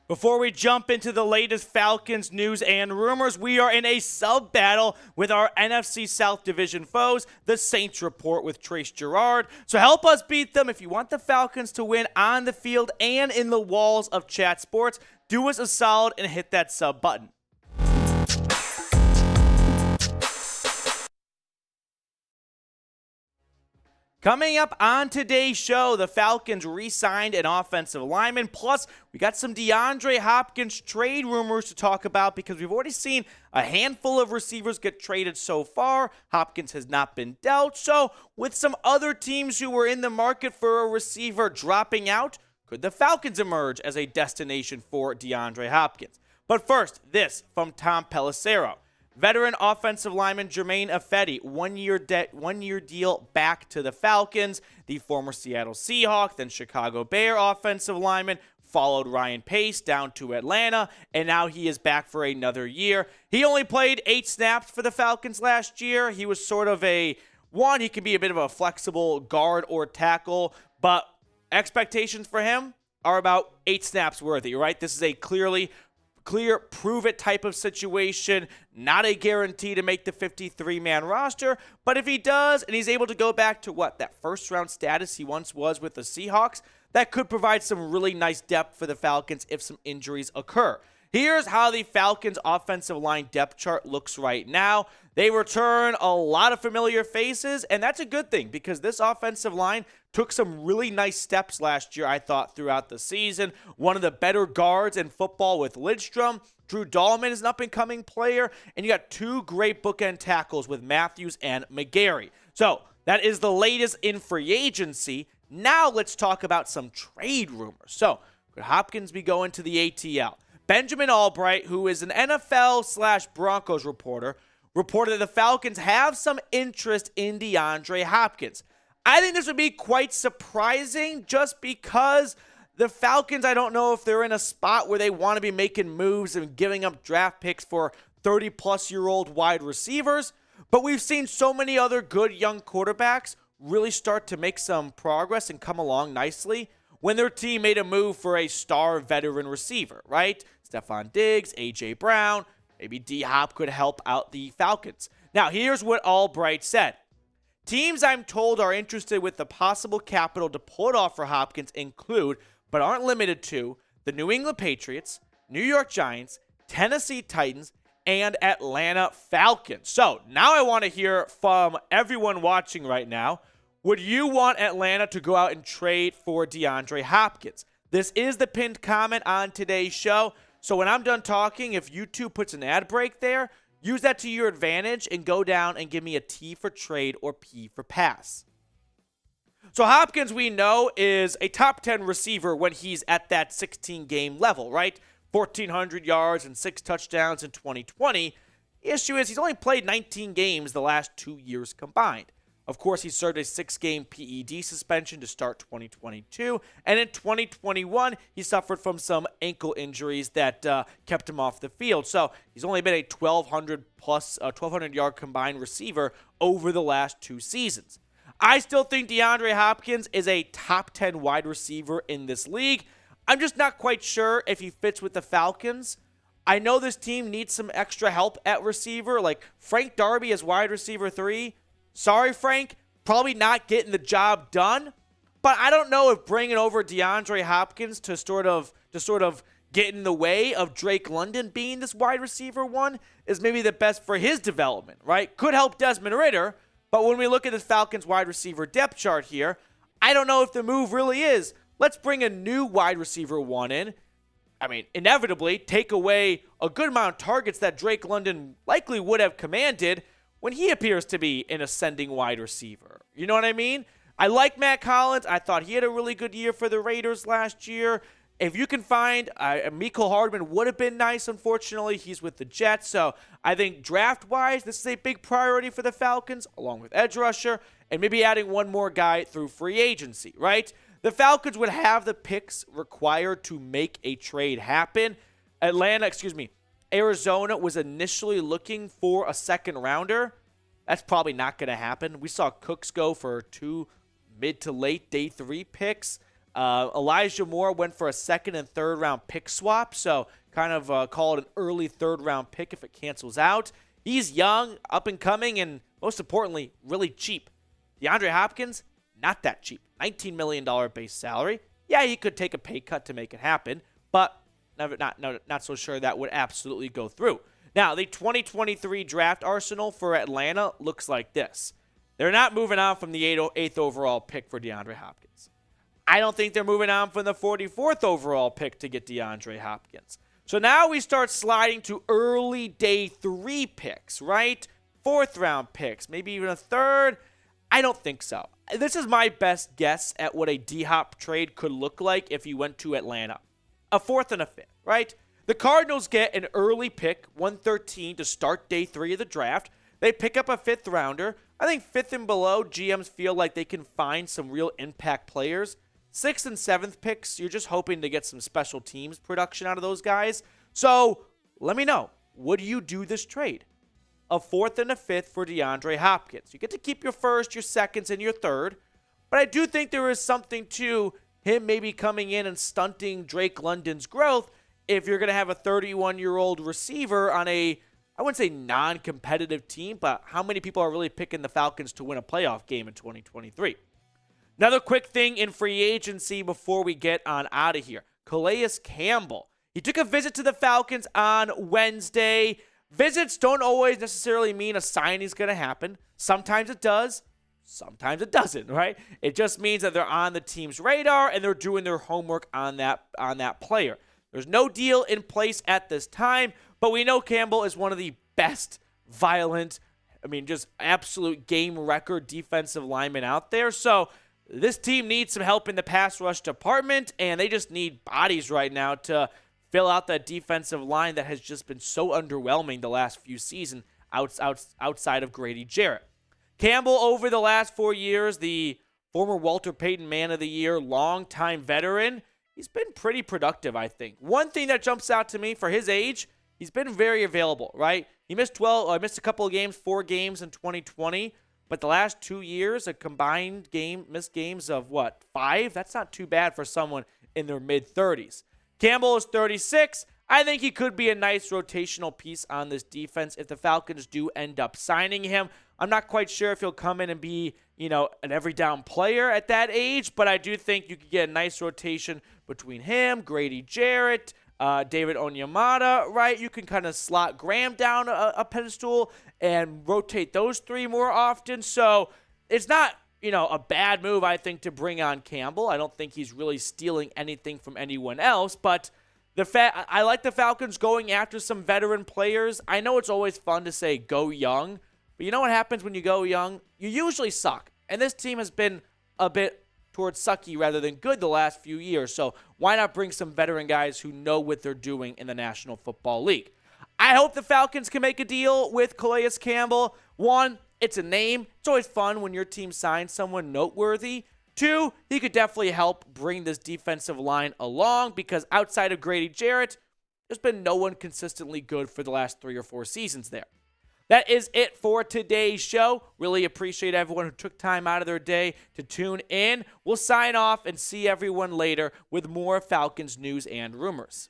Before we jump into the latest Falcons news and rumors, we are in a sub-battle with our NFC South Division foes, the Saints report with Trace Gerard. So help us beat them. If you want the Falcons to win on the field and in the walls of Chat Sports, do us a solid and hit that sub button. Coming up on today's show, the Falcons re-signed an offensive lineman. Plus, we got some DeAndre Hopkins trade rumors to talk about because we've already seen a handful of receivers get traded so far. Hopkins has not been dealt. So, with some other teams who were in the market for a receiver dropping out, could the Falcons emerge as a destination for DeAndre Hopkins? But first, this from Tom Pelissero. Veteran offensive lineman Germain Ifedi, one-year deal back to the Falcons. The former Seattle Seahawk, then Chicago Bear offensive lineman, followed Ryan Pace down to Atlanta, and now he is back for another year. He only played 8 snaps for the Falcons last year. He was sort of he can be a bit of a flexible guard or tackle, but expectations for him are about 8 snaps worthy, right? This is a clear prove it type of situation, not a guarantee to make the 53-man roster, but if he does and he's able to go back to that first round status he once was with the Seahawks, that could provide some really nice depth for the Falcons if some injuries occur. Here's how the Falcons offensive line depth chart looks right now. They return a lot of familiar faces, and that's a good thing because this offensive line took some really nice steps last year, I thought, throughout the season. One of the better guards in football with Lidstrom. Drew Dahlman is an up-and-coming player, and you got 2 great bookend tackles with Matthews and McGarry. So that is the latest in free agency. Now let's talk about some trade rumors. So could Hopkins be going to the ATL? Benjamin Albright, who is an NFL/Broncos reporter, reported that the Falcons have some interest in DeAndre Hopkins. I think this would be quite surprising just because the Falcons, I don't know if they're in a spot where they want to be making moves and giving up draft picks for 30-plus-year-old wide receivers, but we've seen so many other good young quarterbacks really start to make some progress and come along nicely when their team made a move for a star veteran receiver, right? Stephon Diggs, A.J. Brown, maybe D-Hop could help out the Falcons. Now, here's what Albright said. Teams I'm told are interested with the possible capital to pull it off for Hopkins include, but aren't limited to, the New England Patriots, New York Giants, Tennessee Titans, and Atlanta Falcons. So, now I want to hear from everyone watching right now. Would you want Atlanta to go out and trade for DeAndre Hopkins? This is the pinned comment on today's show. So when I'm done talking, if YouTube puts an ad break there, use that to your advantage and go down and give me a T for trade or P for pass. So Hopkins, we know, is a top 10 receiver when he's at that 16-game level, right? 1,400 yards and 6 touchdowns in 2020. The issue is he's only played 19 games the last 2 years combined. Of course, he served a 6-game PED suspension to start 2022, and in 2021, he suffered from some ankle injuries that kept him off the field. So he's only been a 1,200-yard combined receiver over the last 2 seasons. I still think DeAndre Hopkins is a top 10 wide receiver in this league. I'm just not quite sure if he fits with the Falcons. I know this team needs some extra help at receiver, like Frank Darby as wide receiver 3. Sorry, Frank, probably not getting the job done, but I don't know if bringing over DeAndre Hopkins to sort of get in the way of Drake London being this wide receiver 1 is maybe the best for his development, right? Could help Desmond Ridder, but when we look at the Falcons wide receiver depth chart here, I don't know if the move really is, let's bring a new wide receiver 1 in. I mean, inevitably take away a good amount of targets that Drake London likely would have commanded when he appears to be an ascending wide receiver. You know what I mean? I like Mack Hollins. I thought he had a really good year for the Raiders last year. If you can find Mecole Hardman would have been nice. Unfortunately, he's with the Jets. So I think draft-wise, this is a big priority for the Falcons, along with edge rusher, and maybe adding one more guy through free agency, right? The Falcons would have the picks required to make a trade happen. Arizona was initially looking for a second rounder. That's probably not going to happen. We saw Cooks go for 2 mid to late day 3 picks. Elijah Moore went for a second and third round pick swap, so kind of call it an early third round pick if it cancels out. He's young, up and coming, and most importantly, really cheap. DeAndre Hopkins, not that cheap. $19 million base salary. Yeah, he could take a pay cut to make it happen, but not so sure that would absolutely go through. Now, the 2023 draft arsenal for Atlanta looks like this. They're not moving on from the 8th overall pick for DeAndre Hopkins. I don't think they're moving on from the 44th overall pick to get DeAndre Hopkins. So now we start sliding to early day 3 picks, right? 4th round picks, maybe even a 3rd. I don't think so. This is my best guess at what a D-Hop trade could look like if he went to Atlanta. A 4th and a 5th, right? The Cardinals get an early pick, 113, to start day 3 of the draft. They pick up a 5th rounder. I think 5th and below, GMs feel like they can find some real impact players. 6th and 7th picks, you're just hoping to get some special teams production out of those guys. So let me know, would you do this trade? A 4th and a 5th for DeAndre Hopkins. You get to keep your 1st, your 2nds, and your 3rd. But I do think there is something to him maybe coming in and stunting Drake London's growth if you're going to have a 31-year-old receiver on a, I wouldn't say non-competitive team, but how many people are really picking the Falcons to win a playoff game in 2023? Another quick thing in free agency before we get on out of here. Calais Campbell. He took a visit to the Falcons on Wednesday. Visits don't always necessarily mean a signing's going to happen. Sometimes it does. Sometimes it doesn't, right? It just means that they're on the team's radar and they're doing their homework on that player. There's no deal in place at this time, but we know Campbell is one of the best violent, just absolute game record defensive linemen out there. So this team needs some help in the pass rush department, and they just need bodies right now to fill out that defensive line that has just been so underwhelming the last few seasons outside of Grady Jarrett. Campbell, over the last 4 years, the former Walter Payton Man of the Year, longtime veteran, he's been pretty productive, I think. One thing that jumps out to me for his age, he's been very available, right? He missed a couple of games, 4 games in 2020, but the last 2 years, a combined missed games of 5? That's not too bad for someone in their mid-30s. Campbell is 36. I think he could be a nice rotational piece on this defense if the Falcons do end up signing him. I'm not quite sure if he'll come in and be, an every down player at that age, but I do think you could get a nice rotation between him, Grady Jarrett, David Onyemata, right? You can kind of slot Graham down a pedestal and rotate those 3 more often. So it's not, a bad move, I think, to bring on Campbell. I don't think he's really stealing anything from anyone else, but I like the Falcons going after some veteran players. I know it's always fun to say go young, but you know what happens when you go young? You usually suck. And this team has been a bit towards sucky rather than good the last few years. So why not bring some veteran guys who know what they're doing in the National Football League? I hope the Falcons can make a deal with Calais Campbell. 1, it's a name. It's always fun when your team signs someone noteworthy. 2, he could definitely help bring this defensive line along because outside of Grady Jarrett, there's been no one consistently good for the last 3 or 4 seasons there. That is it for today's show. Really appreciate everyone who took time out of their day to tune in. We'll sign off and see everyone later with more Falcons news and rumors.